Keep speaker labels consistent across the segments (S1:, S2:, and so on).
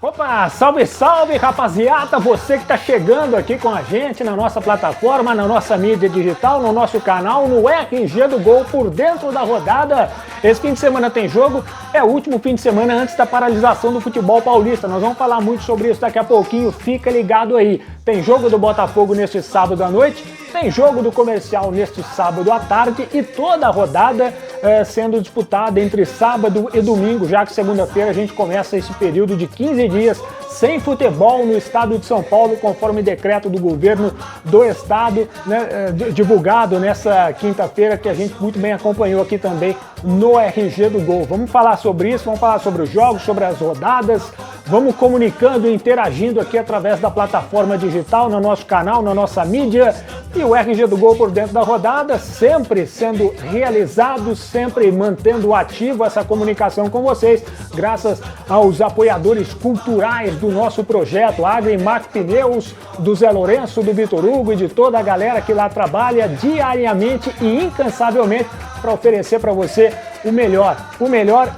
S1: Opa, salve, salve, rapaziada! Você que está chegando aqui com a gente na nossa plataforma, na nossa mídia digital, no nosso canal, no RG do Gol, por dentro da rodada. Esse fim de semana tem jogo, é o último fim de semana antes da paralisação do futebol paulista. Nós vamos falar muito sobre isso daqui a pouquinho, fica ligado aí. Tem jogo do Botafogo neste sábado à noite, tem jogo do Comercial neste sábado à tarde e toda a rodada sendo disputada entre sábado e domingo, já que segunda-feira a gente começa esse período de 15 dias sem futebol no estado de São Paulo, conforme decreto do governo do estado, né, divulgado nessa quinta-feira, que a gente muito bem acompanhou aqui também no RG do Gol. Vamos falar sobre isso, vamos falar sobre os jogos, sobre as rodadas, vamos comunicando e interagindo aqui através da plataforma digital, no nosso canal, na nossa mídia, e o RG do Gol por dentro da rodada, sempre sendo realizado, sempre mantendo ativo essa comunicação com vocês, graças aos apoiadores culturais do nosso projeto, Agrimac Pneus, do Zé Lourenço, do Vitor Hugo e de toda a galera que lá trabalha diariamente e incansavelmente para oferecer para você o melhor,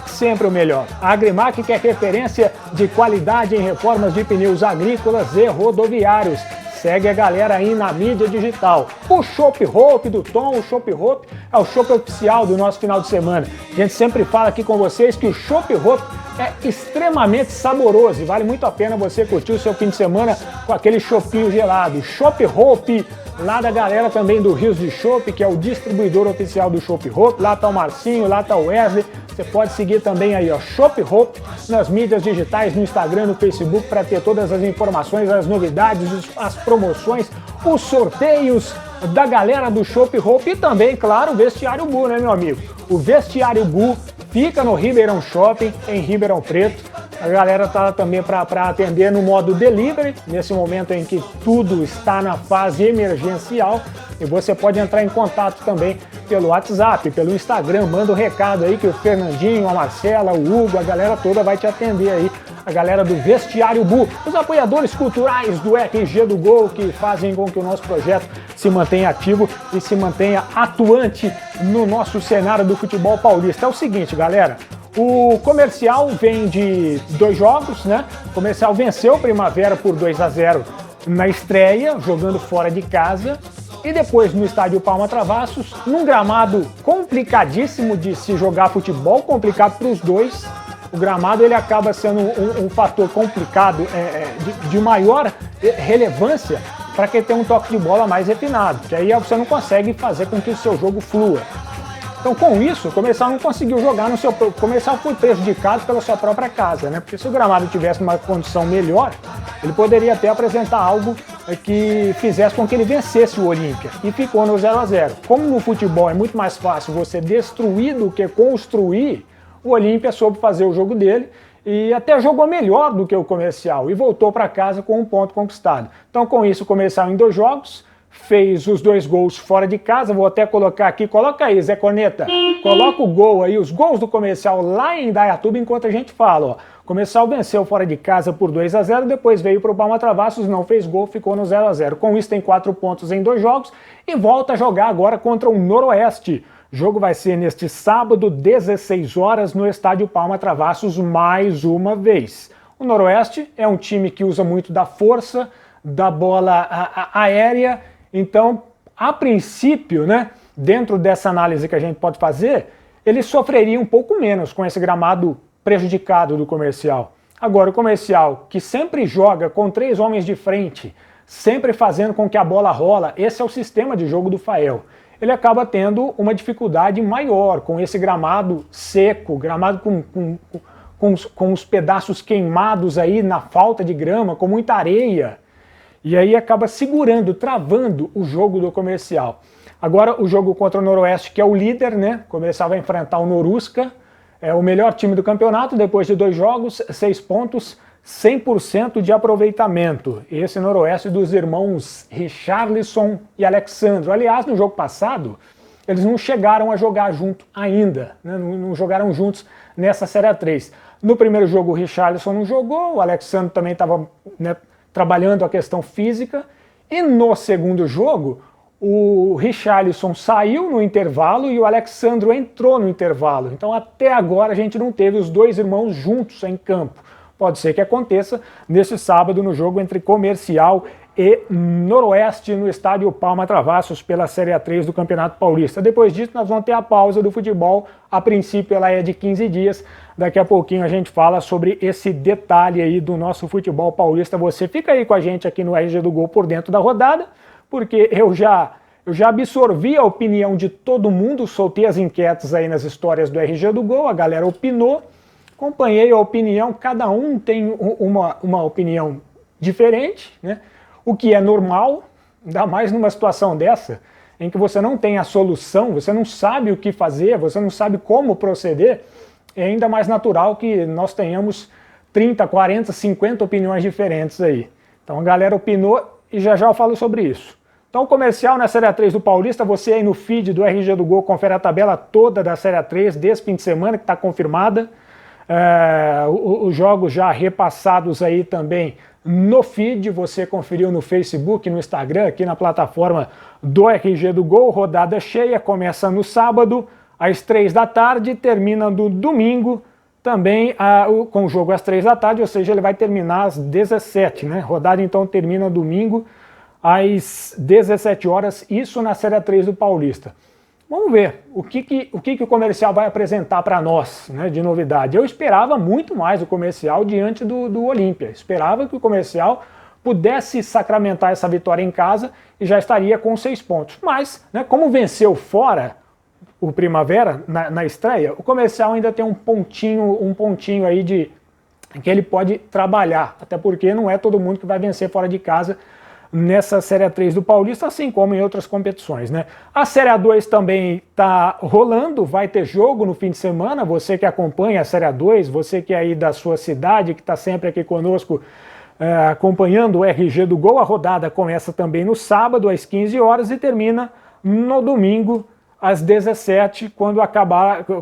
S1: sempre o melhor. A Agrimac, que é referência de qualidade em reformas de pneus agrícolas e rodoviários. Segue a galera aí na mídia digital. O Chopp Hope do Tom, o Chopp Hope é o chopp oficial do nosso final de semana. A gente sempre fala aqui com vocês que o Chopp Hope é extremamente saboroso e vale muito a pena você curtir o seu fim de semana com aquele chopinho gelado. Chopp Hope, lá da galera também do Rios de Chopp, que é o distribuidor oficial do Chopp Hope. Lá tá o Marcinho, lá tá o Wesley. Você pode seguir também aí, ó, Chopp Hope, nas mídias digitais, no Instagram, no Facebook, para ter todas as informações, as novidades, as promoções, os sorteios da galera do Chopp Hope e também, claro, o Vestiário Bu, né, meu amigo? O Vestiário Bu fica no Ribeirão Shopping, em Ribeirão Preto. A galera tá lá também para atender no modo delivery, nesse momento em que tudo está na fase emergencial. E você pode entrar em contato também pelo WhatsApp, pelo Instagram, manda um recado aí que o Fernandinho, a Marcela, o Hugo, a galera toda vai te atender aí, a galera do Vestiário Bu, os apoiadores culturais do RG do Gol, que fazem com que o nosso projeto se mantenha ativo e se mantenha atuante no nosso cenário do futebol paulista. É o seguinte, galera, o Comercial vem de 2 jogos, né? O Comercial venceu o Primavera por 2-0 na estreia, jogando fora de casa. E depois no estádio Palma Travassos, num gramado complicadíssimo de se jogar futebol, complicado para os dois. O gramado ele acaba sendo um fator complicado, de maior relevância para quem tem um toque de bola mais refinado, que aí você não consegue fazer com que o seu jogo flua. Então, com isso, o Comercial não conseguiu jogar no seu... O Comercial foi prejudicado pela sua própria casa, né? Porque se o gramado tivesse uma condição melhor, ele poderia até apresentar algo que fizesse com que ele vencesse o Olímpia. E ficou no 0-0. Como no futebol é muito mais fácil você destruir do que construir, o Olímpia soube fazer o jogo dele e até jogou melhor do que o Comercial e voltou para casa com 1 ponto conquistado. Então, com isso, o Comercial em 2 jogos, fez os 2 gols fora de casa. Vou até colocar aqui, coloca aí, Zé Corneta, coloca o gol aí, os gols do Comercial lá em Indaiatuba enquanto a gente fala, ó. O Comercial venceu fora de casa por 2-0, depois veio para o Palma Travassos, não fez gol, ficou no 0-0. Com isso tem 4 pontos em 2 jogos e volta a jogar agora contra o Noroeste. O jogo vai ser neste sábado, 16 horas, no estádio Palma Travassos, mais uma vez. O Noroeste é um time que usa muito da força, da bola aérea. Então, a princípio, né, dentro dessa análise que a gente pode fazer, ele sofreria um pouco menos com esse gramado prejudicado do Comercial. Agora, o Comercial, que sempre joga com 3 homens de frente, sempre fazendo com que a bola rola, esse é o sistema de jogo do Fael. Ele acaba tendo uma dificuldade maior com esse gramado seco, gramado com os pedaços queimados aí na falta de grama, com muita areia. E aí acaba segurando, travando o jogo do Comercial. Agora o jogo contra o Noroeste, que é o líder, né? O Comercial vai enfrentar o Norusca, é o melhor time do campeonato, depois de 2 jogos, 6 pontos, 100% de aproveitamento. Esse Noroeste dos irmãos Richarlison e Alexandro. Aliás, no jogo passado, eles não chegaram a jogar junto ainda, né? Não jogaram juntos nessa Série A3. No primeiro jogo o Richarlison não jogou, o Alexandro também estava, né, trabalhando a questão física, e no segundo jogo o Richarlison saiu no intervalo e o Alexandro entrou no intervalo. Então até agora a gente não teve os 2 irmãos juntos em campo. pode ser que aconteça neste sábado no jogo entre Comercial e Noroeste no estádio Palma Travassos pela Série A3 do Campeonato Paulista. Depois disso nós vamos ter a pausa do futebol, a princípio ela é de 15 dias, daqui a pouquinho a gente fala sobre esse detalhe aí do nosso futebol paulista. Você fica aí com a gente aqui no RG do Gol por dentro da rodada, porque eu já absorvi a opinião de todo mundo, soltei as enquetes aí nas histórias do RG do Gol, a galera opinou, acompanhei a opinião, cada um tem uma opinião diferente, né? O que é normal, ainda mais numa situação dessa, em que você não tem a solução, você não sabe o que fazer, você não sabe como proceder, é ainda mais natural que nós tenhamos 30, 40, 50 opiniões diferentes aí. Então a galera opinou e já eu falo sobre isso. Então, Comercial na Série A3 do Paulista, você aí no feed do RG do Gol confere a tabela toda da Série A3 desse fim de semana, que está confirmada. Os jogos já repassados aí também no feed, você conferiu no Facebook, no Instagram, aqui na plataforma do RG do Gol. Rodada cheia, começa no sábado às 3 da tarde, termina no domingo também com o jogo às 3 da tarde, ou seja, ele vai terminar às 17, né? Rodada então termina domingo às 17 horas, isso na Série A3 do Paulista. Vamos ver o que o Comercial vai apresentar para nós, né, de novidade. Eu esperava muito mais o Comercial diante do Olímpia. Esperava que o Comercial pudesse sacramentar essa vitória em casa e já estaria com 6 pontos. Mas, né, como venceu fora o Primavera na estreia, o Comercial ainda tem um pontinho aí que ele pode trabalhar. Até porque não é todo mundo que vai vencer fora de casa nessa Série A3 do Paulista, assim como em outras competições, né? A Série A2 também está rolando, vai ter jogo no fim de semana. Você que acompanha a Série A2, você que é aí da sua cidade, que está sempre aqui conosco acompanhando o RG do Gol, a rodada começa também no sábado às 15 horas e termina no domingo às 17,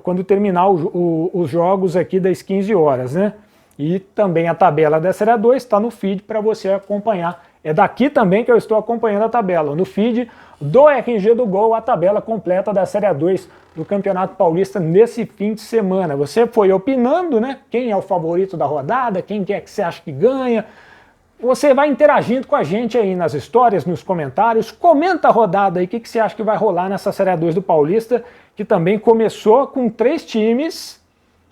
S1: quando terminar os jogos aqui das 15 horas, né? E também a tabela da Série A2 está no feed para você acompanhar. É daqui também que eu estou acompanhando a tabela, no feed do RG do Gol, a tabela completa da Série A2 do Campeonato Paulista nesse fim de semana. Você foi opinando, né? Quem é o favorito da rodada, quem é que você acha que ganha. Você vai interagindo com a gente aí nas histórias, nos comentários. Comenta a rodada aí, o que você acha que vai rolar nessa Série A2 do Paulista, que também começou com 3 times,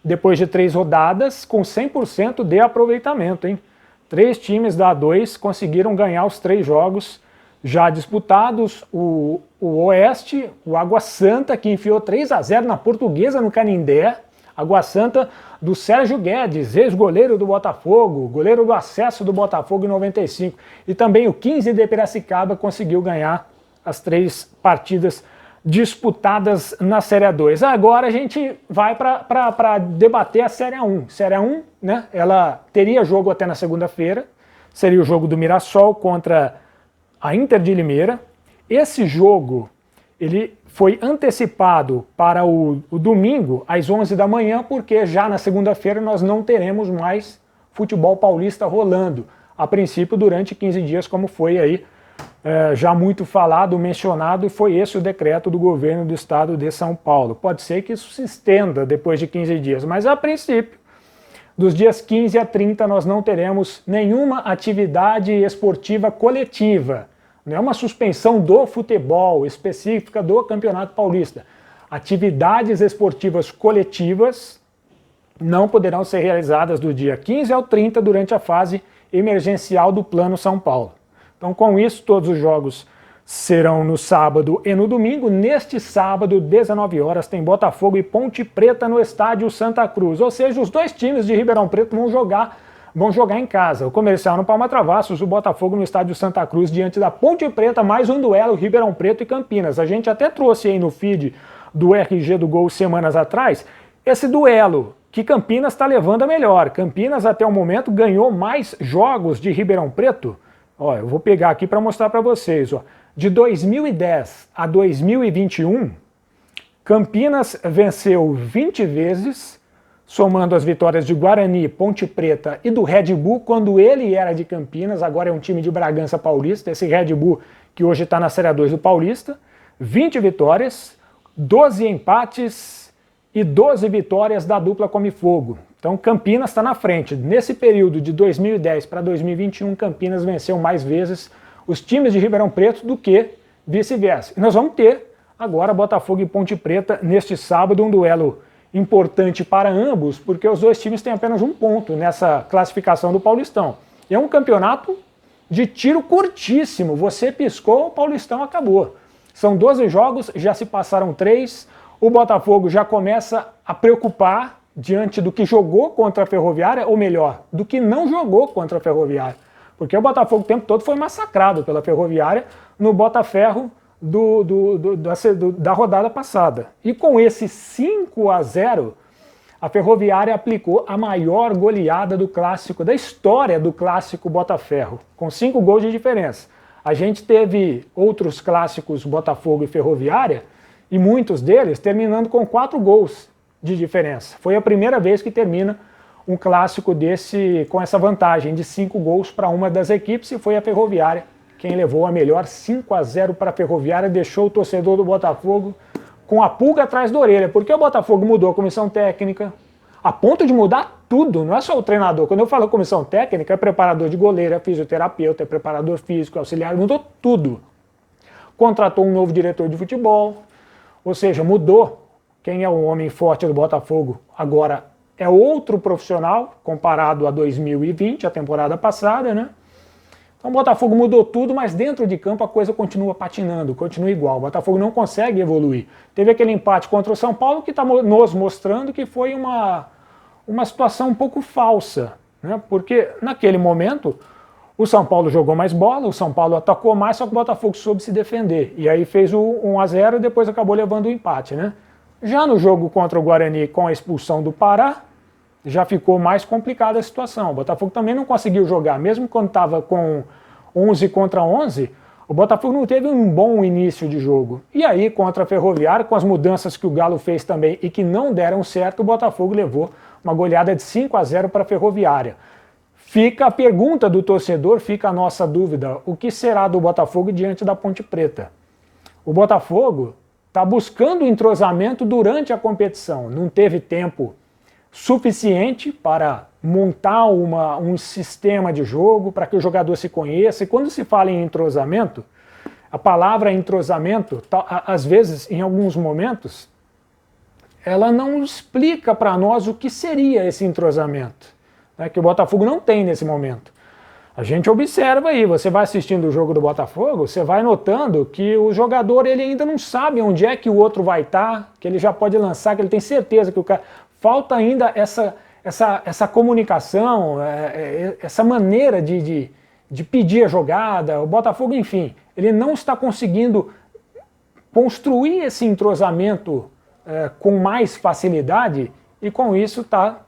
S1: depois de 3 rodadas, com 100% de aproveitamento, hein? 3 times da A2 conseguiram ganhar os 3 jogos já disputados. O Oeste, o Água Santa, que enfiou 3-0 na Portuguesa no Canindé. Água Santa do Sérgio Guedes, ex-goleiro do Botafogo, goleiro do acesso do Botafogo em 95. E também o 15 de Piracicaba conseguiu ganhar as 3 partidas disputadas na Série A2. Agora a gente vai para debater a Série A1. Série A1, né, ela teria jogo até na segunda-feira, seria o jogo do Mirassol contra a Inter de Limeira. Esse jogo ele foi antecipado para o domingo às 11 da manhã, porque já na segunda-feira nós não teremos mais futebol paulista rolando, a princípio durante 15 dias, como foi aí já muito falado, mencionado, e foi esse o decreto do governo do estado de São Paulo. Pode ser que isso se estenda depois de 15 dias, mas a princípio, dos dias 15 a 30, nós não teremos nenhuma atividade esportiva coletiva. Não é uma suspensão do futebol específica do Campeonato Paulista. Atividades esportivas coletivas não poderão ser realizadas do dia 15 ao 30 durante a fase emergencial do Plano São Paulo. Então, com isso, todos os jogos serão no sábado e no domingo. Neste sábado, 19 horas, tem Botafogo e Ponte Preta no estádio Santa Cruz. Ou seja, os 2 times de Ribeirão Preto vão jogar em casa. O Comercial no Palma Travassos, o Botafogo no estádio Santa Cruz, diante da Ponte Preta, mais um duelo Ribeirão Preto e Campinas. A gente até trouxe aí no feed do RG do Gol semanas atrás esse duelo que Campinas está levando a melhor. Campinas, até o momento, ganhou mais jogos de Ribeirão Preto. Ó, eu vou pegar aqui para mostrar para vocês. Ó. De 2010 a 2021, Campinas venceu 20 vezes, somando as vitórias de Guarani, Ponte Preta e do Red Bull, quando ele era de Campinas, agora é um time de Bragança Paulista, esse Red Bull que hoje está na Série A2 do Paulista. 20 vitórias, 12 empates e 12 vitórias da dupla Come Fogo. Então Campinas está na frente. Nesse período de 2010 para 2021, Campinas venceu mais vezes os times de Ribeirão Preto do que vice-versa. E nós vamos ter agora Botafogo e Ponte Preta neste sábado, um duelo importante para ambos, porque os dois times têm apenas um ponto nessa classificação do Paulistão. E é um campeonato de tiro curtíssimo. Você piscou, o Paulistão acabou. São 12 jogos, já se passaram 3. O Botafogo já começa a preocupar diante do que jogou contra a Ferroviária, ou melhor, do que não jogou contra a Ferroviária. Porque o Botafogo o tempo todo foi massacrado pela Ferroviária no Botaferro da rodada passada. E com esse 5-0, a Ferroviária aplicou a maior goleada do clássico, da história do clássico Botaferro, com 5 gols de diferença. A gente teve outros clássicos Botafogo e Ferroviária, e muitos deles terminando com 4 gols de diferença. Foi a primeira vez que termina um clássico desse com essa vantagem de 5 gols para uma das equipes, e foi a Ferroviária quem levou a melhor. 5-0 para a Ferroviária, deixou o torcedor do Botafogo com a pulga atrás da orelha, porque o Botafogo mudou a comissão técnica, a ponto de mudar tudo, não é só o treinador. Quando eu falo comissão técnica, é preparador de goleiro, é fisioterapeuta, é preparador físico, auxiliar, mudou tudo. Contratou um novo diretor de futebol, ou seja, mudou. Quem é o homem forte do Botafogo agora é outro profissional, comparado a 2020, a temporada passada, né? Então o Botafogo mudou tudo, mas dentro de campo a coisa continua patinando, continua igual. O Botafogo não consegue evoluir. Teve aquele empate contra o São Paulo que está nos mostrando que foi uma situação um pouco falsa, né? Porque naquele momento o São Paulo jogou mais bola, o São Paulo atacou mais, só que o Botafogo soube se defender. E aí fez o 1-0 e depois acabou levando o empate, né? Já no jogo contra o Guarani, com a expulsão do Pará, já ficou mais complicada a situação. O Botafogo também não conseguiu jogar, mesmo quando estava com 11 contra 11, o Botafogo não teve um bom início de jogo. E aí, contra a Ferroviária, com as mudanças que o Galo fez também e que não deram certo, o Botafogo levou uma goleada de 5-0 para a Ferroviária. Fica a pergunta do torcedor, fica a nossa dúvida: o que será do Botafogo diante da Ponte Preta? O Botafogo está buscando entrosamento durante a competição, não teve tempo suficiente para montar um sistema de jogo, para que o jogador se conheça. E quando se fala em entrosamento, a palavra entrosamento, às vezes, em alguns momentos, ela não explica para nós o que seria esse entrosamento, né, que o Botafogo não tem nesse momento. A gente observa aí, você vai assistindo o jogo do Botafogo, você vai notando que o jogador ele ainda não sabe onde é que o outro vai estar, que ele já pode lançar, que ele tem certeza que o cara... Falta ainda essa comunicação, essa maneira de pedir a jogada. O Botafogo, enfim, ele não está conseguindo construir esse entrosamento com mais facilidade, e com isso está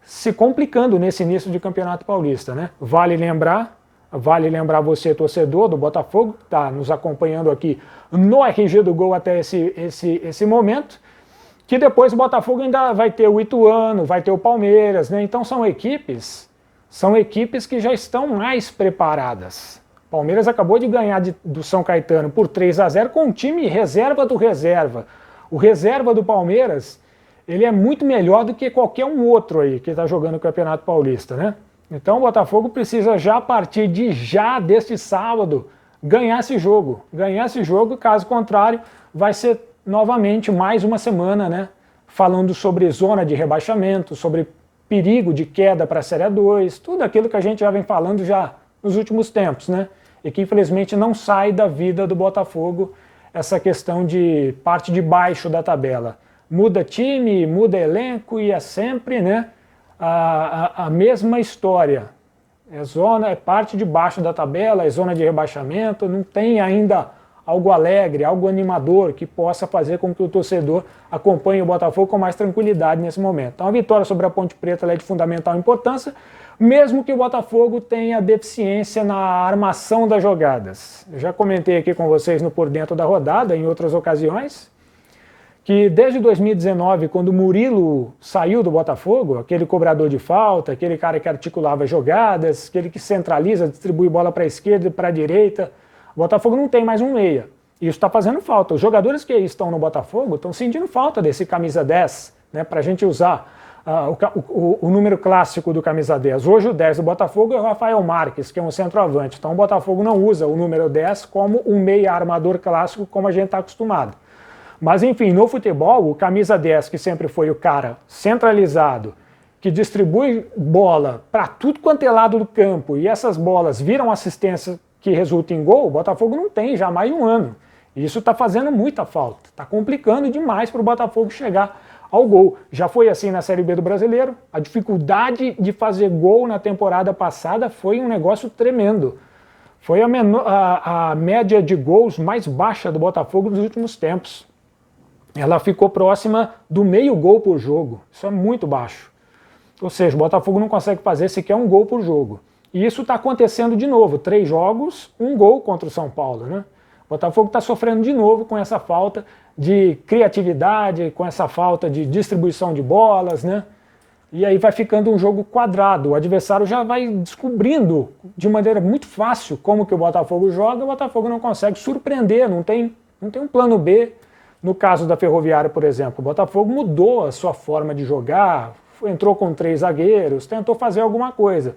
S1: se complicando nesse início de Campeonato Paulista, né? Vale lembrar você, torcedor do Botafogo, que está nos acompanhando aqui no RG do Gol até esse momento, que depois o Botafogo ainda vai ter o Ituano, vai ter o Palmeiras, né? Então são equipes que já estão mais preparadas. O Palmeiras acabou de ganhar do São Caetano por 3-0 com um time reserva do reserva. O reserva do Palmeiras, ele é muito melhor do que qualquer um outro aí que está jogando o Campeonato Paulista, né? Então o Botafogo precisa já, a partir de deste sábado, ganhar esse jogo. Ganhar esse jogo, caso contrário, vai ser novamente mais uma semana, né? Falando sobre zona de rebaixamento, sobre perigo de queda para a Série A2, tudo aquilo que a gente já vem falando já nos últimos tempos, né? E que infelizmente não sai da vida do Botafogo essa questão de parte de baixo da tabela. Muda time, muda elenco e é sempre, né, a mesma história. É parte de baixo da tabela, é zona de rebaixamento, não tem ainda algo alegre, algo animador que possa fazer com que o torcedor acompanhe o Botafogo com mais tranquilidade nesse momento. Então a vitória sobre a Ponte Preta é de fundamental importância, mesmo que o Botafogo tenha deficiência na armação das jogadas. Eu já comentei aqui com vocês no Por Dentro da Rodada, em outras ocasiões, que desde 2019, quando o Murilo saiu do Botafogo, aquele cobrador de falta, aquele cara que articulava jogadas, aquele que centraliza, distribui bola para a esquerda e para a direita, o Botafogo não tem mais um meia. Isso está fazendo falta. Os jogadores que estão no Botafogo estão sentindo falta desse camisa 10, né, para a gente usar o número clássico do camisa 10. Hoje o 10 do Botafogo é o Rafael Marques, que é um centroavante. Então o Botafogo não usa o número 10 como um meia armador clássico, como a gente está acostumado. Mas enfim, no futebol, o camisa 10, que sempre foi o cara centralizado, que distribui bola para tudo quanto é lado do campo, e essas bolas viram assistência que resulta em gol, o Botafogo não tem já há mais de um ano. E isso está fazendo muita falta, está complicando demais para o Botafogo chegar ao gol. Já foi assim na Série B do Brasileiro, a dificuldade de fazer gol na temporada passada foi um negócio tremendo. Foi a média de gols mais baixa do Botafogo nos últimos tempos. Ela ficou próxima do meio gol por jogo, isso é muito baixo. Ou seja, o Botafogo não consegue fazer sequer um gol por jogo. E isso está acontecendo de novo, 3 jogos, 1 gol contra o São Paulo, né? O Botafogo está sofrendo de novo com essa falta de criatividade, com essa falta de distribuição de bolas, né? E aí vai ficando um jogo quadrado. O adversário já vai descobrindo de maneira muito fácil como que o Botafogo joga, o Botafogo não consegue surpreender, não tem um plano B. No caso da Ferroviária, por exemplo, o Botafogo mudou a sua forma de jogar, entrou com 3 zagueiros, tentou fazer alguma coisa.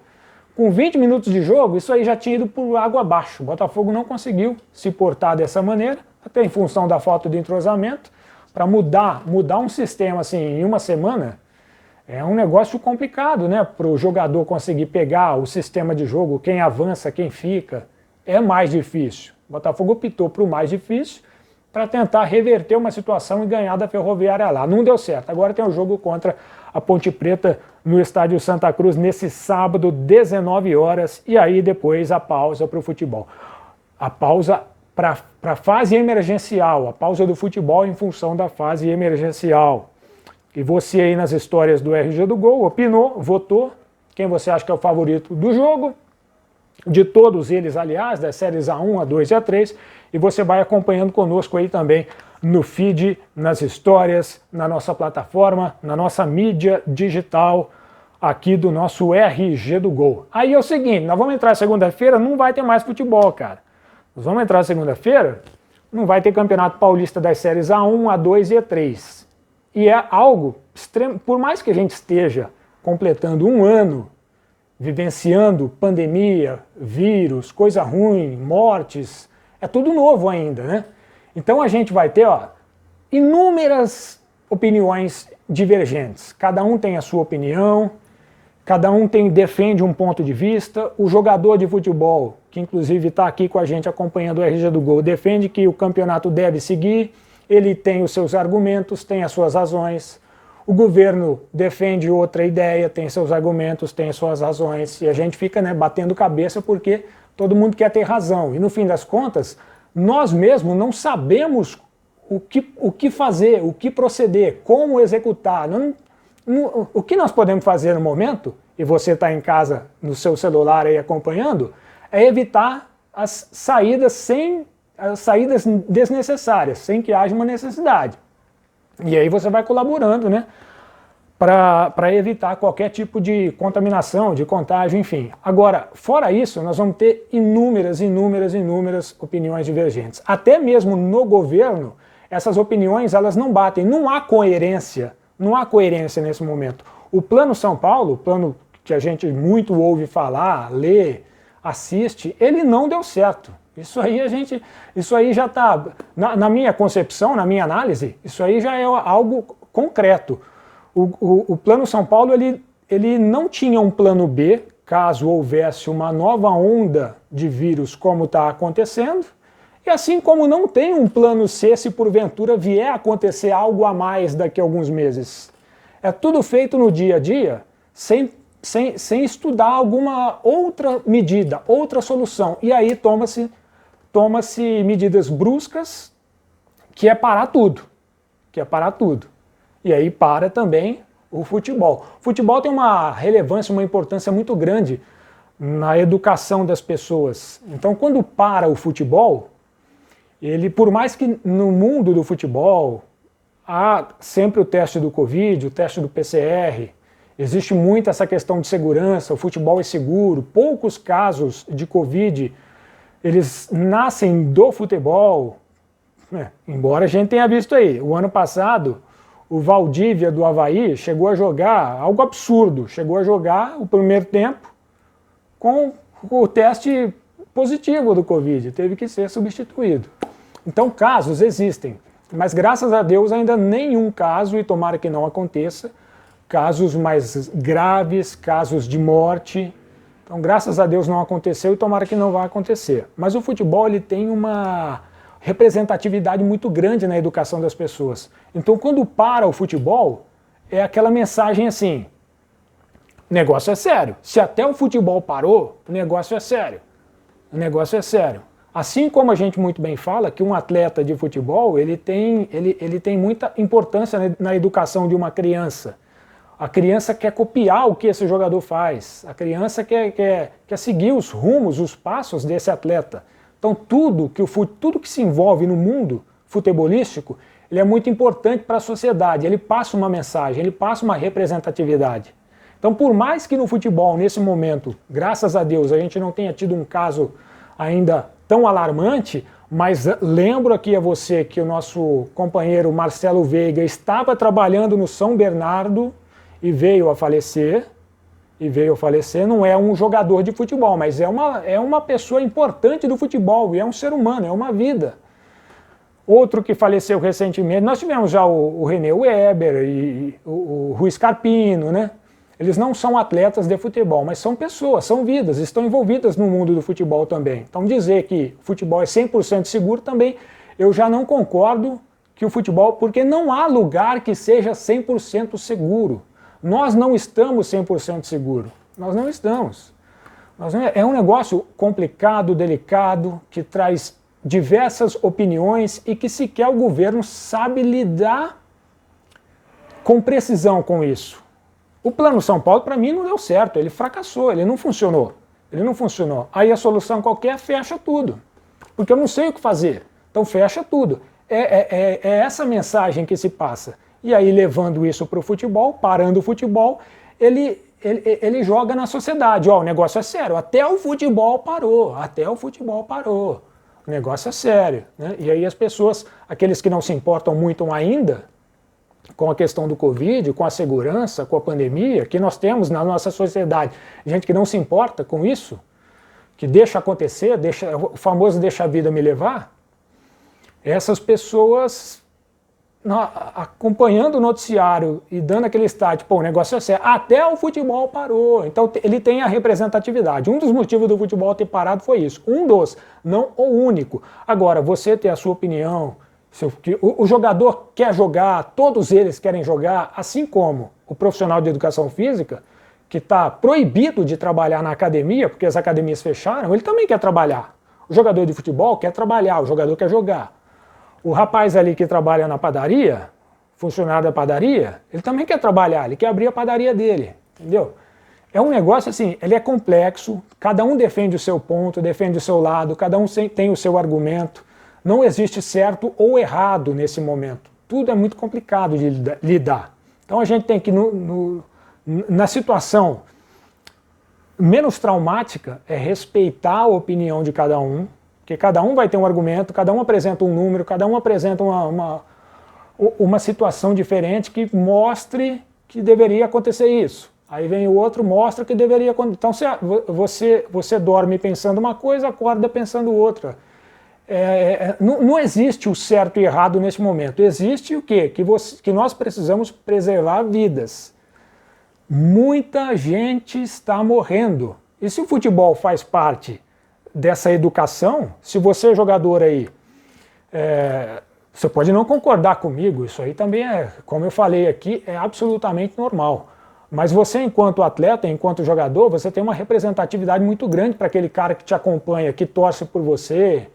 S1: Com 20 minutos de jogo, isso aí já tinha ido por água abaixo. O Botafogo não conseguiu se portar dessa maneira, até em função da falta de entrosamento. Para mudar um sistema assim em uma semana é um negócio complicado, né? Para o jogador conseguir pegar o sistema de jogo, quem avança, quem fica, é mais difícil. O Botafogo optou para o mais difícil para tentar reverter uma situação e ganhar da Ferroviária lá. Não deu certo. Agora tem o jogo contra a Ponte Preta no estádio Santa Cruz nesse sábado, 19 horas, e aí depois a pausa para o futebol. A pausa para a fase emergencial, a pausa do futebol em função da fase emergencial. E você aí nas histórias do RG do Gol opinou, votou, quem você acha que é o favorito do jogo, de todos eles, aliás, das séries A1, A2 e A3, e você vai acompanhando conosco aí também no feed, nas histórias, na nossa plataforma, na nossa mídia digital aqui do nosso RG do Gol. Aí é o seguinte, nós vamos entrar segunda-feira, não vai ter mais futebol, cara. Nós vamos entrar segunda-feira, não vai ter Campeonato Paulista das séries A1, A2 e A3. E é algo extremo, por mais que a gente esteja completando um ano vivenciando pandemia, vírus, coisa ruim, mortes, é tudo novo ainda, né? Então a gente vai ter inúmeras opiniões divergentes. Cada um tem a sua opinião, cada um defende um ponto de vista. O jogador de futebol, que inclusive está aqui com a gente acompanhando o RG do Gol, defende que o campeonato deve seguir, ele tem os seus argumentos, tem as suas razões. O governo defende outra ideia, tem seus argumentos, tem suas razões, e a gente fica batendo cabeça porque todo mundo quer ter razão. E no fim das contas, nós mesmos não sabemos o que fazer, o que proceder, como executar. O que nós podemos fazer no momento, e você está em casa no seu celular aí acompanhando, é evitar as saídas desnecessárias, sem que haja uma necessidade. E aí você vai colaborando, né, para evitar qualquer tipo de contaminação, de contágio, enfim. Agora, fora isso, nós vamos ter inúmeras opiniões divergentes. Até mesmo no governo, essas opiniões elas não batem, não há coerência nesse momento. O Plano São Paulo, o plano que a gente muito ouve falar, lê, assiste, ele não deu certo. Isso aí já está, na minha concepção, na minha análise, isso aí já é algo concreto. O Plano São Paulo, ele não tinha um plano B, caso houvesse uma nova onda de vírus como está acontecendo, e assim como não tem um plano C se porventura vier a acontecer algo a mais daqui a alguns meses. É tudo feito no dia a dia, sem estudar alguma outra medida, outra solução, e aí toma-se medidas bruscas, que é parar tudo. E aí para também o futebol. O futebol tem uma relevância, uma importância muito grande na educação das pessoas. Então, quando para o futebol, por mais que no mundo do futebol há sempre o teste do Covid, o teste do PCR, existe muito essa questão de segurança, o futebol é seguro, poucos casos de Covid eles nascem do futebol, Embora a gente tenha visto aí, o ano passado, o Valdívia do Avaí chegou a jogar algo absurdo, chegou a jogar o primeiro tempo com o teste positivo do Covid, teve que ser substituído. Então casos existem, mas graças a Deus ainda nenhum caso, e tomara que não aconteça, casos mais graves, casos de morte. Então graças a Deus não aconteceu e tomara que não vá acontecer. Mas o futebol ele tem uma representatividade muito grande na educação das pessoas. Então quando para o futebol, é aquela mensagem assim, o negócio é sério. Se até o futebol parou, o negócio é sério. O negócio é sério. Assim como a gente muito bem fala que um atleta de futebol ele tem muita importância na educação de uma criança. A criança quer copiar o que esse jogador faz. A criança quer seguir os rumos, os passos desse atleta. Então tudo que se envolve no mundo futebolístico ele é muito importante para a sociedade. Ele passa uma mensagem, ele passa uma representatividade. Então por mais que no futebol, nesse momento, graças a Deus, a gente não tenha tido um caso ainda tão alarmante, mas lembro aqui a você que o nosso companheiro Marcelo Veiga estava trabalhando no São Bernardo e veio a falecer, não é um jogador de futebol, mas é uma pessoa importante do futebol, e é um ser humano, é uma vida. Outro que faleceu recentemente, nós tivemos já o René Weber e o Rui Scarpino, né? Eles não são atletas de futebol, mas são pessoas, são vidas, estão envolvidas no mundo do futebol também. Então dizer que o futebol é 100% seguro também, eu já não concordo que o futebol, porque não há lugar que seja 100% seguro. Nós não estamos 100% seguros, nós não estamos. É um negócio complicado, delicado, que traz diversas opiniões e que sequer o governo sabe lidar com precisão com isso. O Plano São Paulo, para mim, não deu certo, ele fracassou, ele não funcionou. Aí a solução qualquer fecha tudo, porque eu não sei o que fazer, então fecha tudo. É essa mensagem que se passa. E aí, levando isso para o futebol, parando o futebol, ele joga na sociedade. Ó, o negócio é sério, até o futebol parou, o negócio é sério. Né? E aí as pessoas, aqueles que não se importam muito ainda com a questão do Covid, com a segurança, com a pandemia, que nós temos na nossa sociedade, gente que não se importa com isso, que deixa acontecer, o famoso deixa a vida me levar, essas pessoas acompanhando o noticiário e dando aquele start, pô, o negócio é sério, até o futebol parou, então ele tem a representatividade. Um dos motivos do futebol ter parado foi isso, não o único. Agora, você ter a sua opinião, o jogador quer jogar, todos eles querem jogar, assim como o profissional de educação física, que está proibido de trabalhar na academia, porque as academias fecharam, ele também quer trabalhar. O jogador de futebol quer trabalhar, o jogador quer jogar. O rapaz ali que trabalha na padaria, funcionário da padaria, ele também quer trabalhar, ele quer abrir a padaria dele, entendeu? É um negócio assim, ele é complexo, cada um defende o seu ponto, defende o seu lado, cada um tem o seu argumento, não existe certo ou errado nesse momento, tudo é muito complicado de lidar. Então a gente tem que, na situação menos traumática, é respeitar a opinião de cada um, porque cada um vai ter um argumento, cada um apresenta um número, cada um apresenta uma situação diferente que mostre que deveria acontecer isso. Aí vem o outro, mostra que deveria acontecer. Então você dorme pensando uma coisa, acorda pensando outra. Não existe o certo e errado nesse momento. Existe o quê? Que nós precisamos preservar vidas. Muita gente está morrendo. E se o futebol faz parte dessa educação, se você é jogador aí, você pode não concordar comigo, isso aí também como eu falei aqui, é absolutamente normal. Mas você, enquanto atleta, enquanto jogador, você tem uma representatividade muito grande para aquele cara que te acompanha, que torce por você,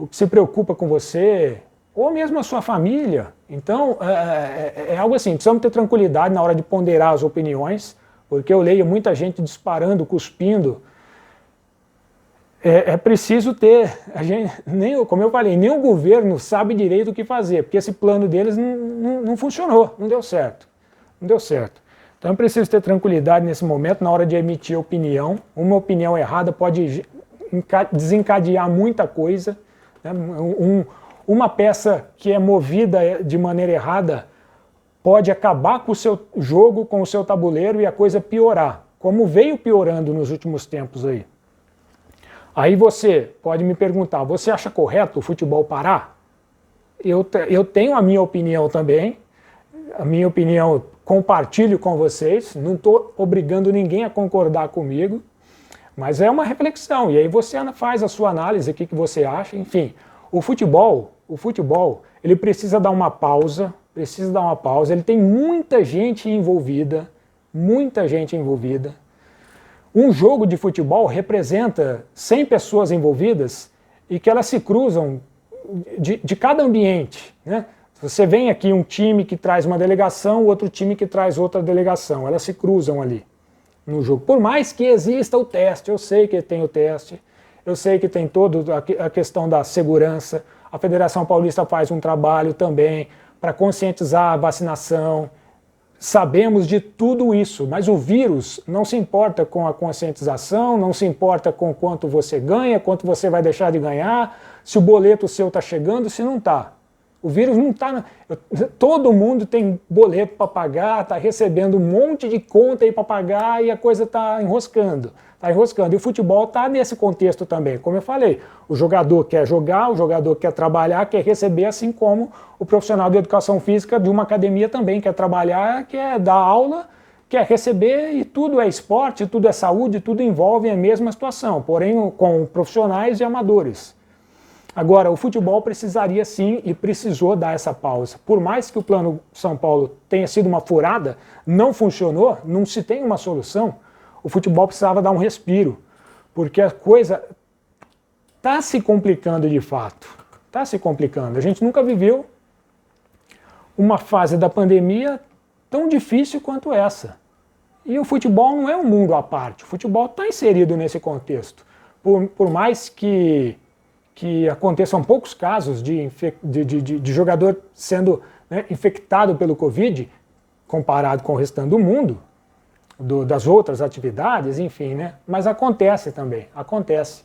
S1: que se preocupa com você, ou mesmo a sua família. Então, é algo assim, precisamos ter tranquilidade na hora de ponderar as opiniões, porque eu leio muita gente disparando, cuspindo. É preciso ter, como eu falei, nem o governo sabe direito o que fazer, porque esse plano deles não funcionou, não deu certo. Então é preciso ter tranquilidade nesse momento, na hora de emitir opinião. Uma opinião errada pode desencadear muita coisa, né? Uma peça que é movida de maneira errada pode acabar com o seu jogo, com o seu tabuleiro e a coisa piorar, como veio piorando nos últimos tempos aí. Aí você pode me perguntar, você acha correto o futebol parar? Eu tenho a minha opinião também, a minha opinião compartilho com vocês, não estou obrigando ninguém a concordar comigo, mas é uma reflexão, e aí você faz a sua análise, o que você acha, enfim. O futebol, ele precisa dar uma pausa, ele tem muita gente envolvida, Um jogo de futebol representa 100 pessoas envolvidas e que elas se cruzam de cada ambiente, né? Você vem aqui um time que traz uma delegação, outro time que traz outra delegação, elas se cruzam ali no jogo. Por mais que exista o teste, eu sei que tem o teste, eu sei que tem toda a questão da segurança, a Federação Paulista faz um trabalho também para conscientizar a vacinação, sabemos de tudo isso, mas o vírus não se importa com a conscientização, não se importa com quanto você ganha, quanto você vai deixar de ganhar, se o boleto seu está chegando, se não está. O vírus não está... Todo mundo tem boleto para pagar, está recebendo um monte de conta aí para pagar e a coisa está enroscando. E o futebol está nesse contexto também. Como eu falei, o jogador quer jogar, o jogador quer trabalhar, quer receber, assim como o profissional de educação física de uma academia também quer trabalhar, quer dar aula, quer receber, e tudo é esporte, tudo é saúde, tudo envolve a mesma situação, porém com profissionais e amadores. Agora, o futebol precisaria sim e precisou dar essa pausa. Por mais que o Plano São Paulo tenha sido uma furada, não funcionou, não se tem uma solução, o futebol precisava dar um respiro, porque a coisa está se complicando de fato. Está se complicando. A gente nunca viveu uma fase da pandemia tão difícil quanto essa. E o futebol não é um mundo à parte, o futebol está inserido nesse contexto. Por mais que aconteçam poucos casos de jogador sendo, né, infectado pelo Covid, comparado com o restante do mundo, das outras atividades, enfim, né? Mas acontece também, acontece.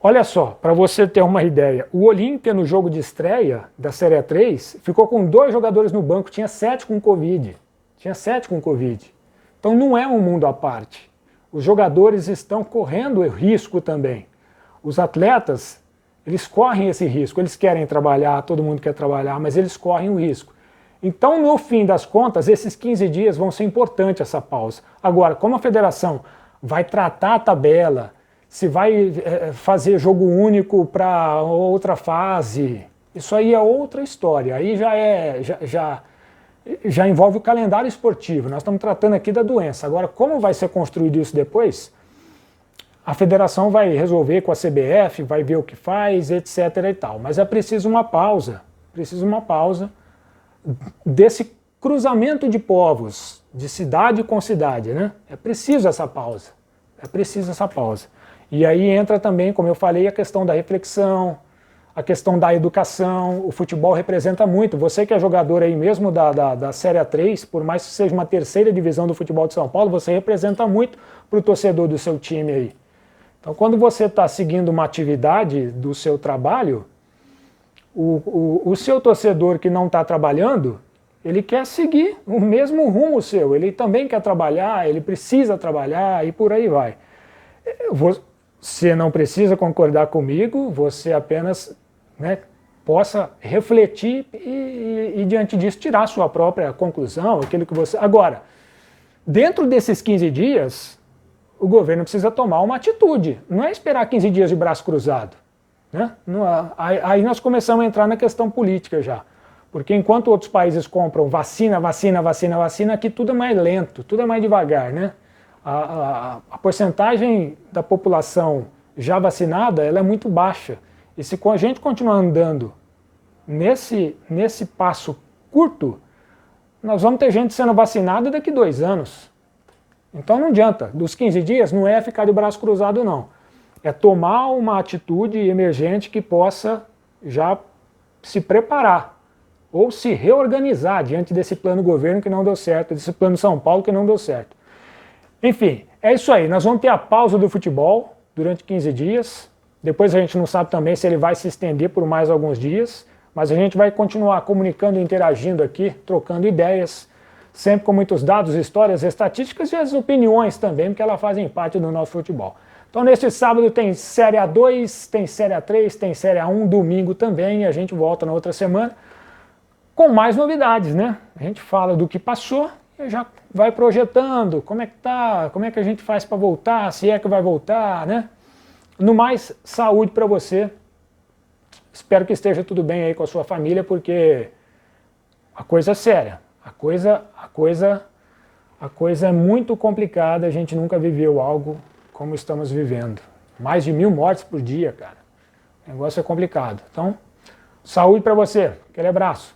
S1: Olha só, para você ter uma ideia, o Olímpia no jogo de estreia da Série A3 ficou com 2 jogadores no banco, tinha 7 com Covid. Então não é um mundo à parte. Os jogadores estão correndo risco também. Os atletas, eles correm esse risco, eles querem trabalhar, todo mundo quer trabalhar, mas eles correm o risco. Então, no fim das contas, esses 15 dias vão ser importantes essa pausa. Agora, como a federação vai tratar a tabela, se vai fazer jogo único para outra fase, isso aí é outra história, aí já envolve o calendário esportivo, nós estamos tratando aqui da doença. Agora, como vai ser construído isso depois? A federação vai resolver com a CBF, vai ver o que faz, etc. e tal. Mas é preciso uma pausa desse cruzamento de povos, de cidade com cidade, né? É preciso essa pausa. E aí entra também, como eu falei, a questão da reflexão, a questão da educação. O futebol representa muito. Você que é jogador aí mesmo da Série A3, por mais que seja uma terceira divisão do futebol de São Paulo, você representa muito para o torcedor do seu time aí. Então, quando você está seguindo uma atividade do seu trabalho, o seu torcedor que não está trabalhando, ele quer seguir o mesmo rumo seu, ele também quer trabalhar, ele precisa trabalhar e por aí vai. Você não precisa concordar comigo, você apenas, né, possa refletir e diante disso tirar a sua própria conclusão, aquilo que você... Agora, dentro desses 15 dias... o governo precisa tomar uma atitude, não é esperar 15 dias de braço cruzado. Né? Aí nós começamos a entrar na questão política já, porque enquanto outros países compram vacina, aqui tudo é mais lento, tudo é mais devagar. Né? A porcentagem da população já vacinada ela é muito baixa, e se a gente continuar andando nesse passo curto, nós vamos ter gente sendo vacinada daqui 2 anos. Então não adianta, dos 15 dias não é ficar de braço cruzado não, é tomar uma atitude emergente que possa já se preparar ou se reorganizar diante desse plano governo que não deu certo, desse plano São Paulo que não deu certo. Enfim, é isso aí, nós vamos ter a pausa do futebol durante 15 dias, Depois a gente não sabe também se ele vai se estender por mais alguns dias, mas a gente vai continuar comunicando, interagindo aqui, trocando ideias, sempre com muitos dados, histórias, estatísticas e as opiniões também, porque elas fazem parte do nosso futebol. Então neste sábado tem Série A2, tem Série A3, tem Série A1, domingo também, e a gente volta na outra semana com mais novidades, né? A gente fala do que passou e já vai projetando como é que tá, como é que a gente faz para voltar, se é que vai voltar, né? No mais, saúde para você. Espero que esteja tudo bem aí com a sua família, porque a coisa é séria. A coisa é muito complicada, a gente nunca viveu algo como estamos vivendo. Mais de 1000 mortes por dia, cara. O negócio é complicado. Então, saúde para você. Aquele abraço.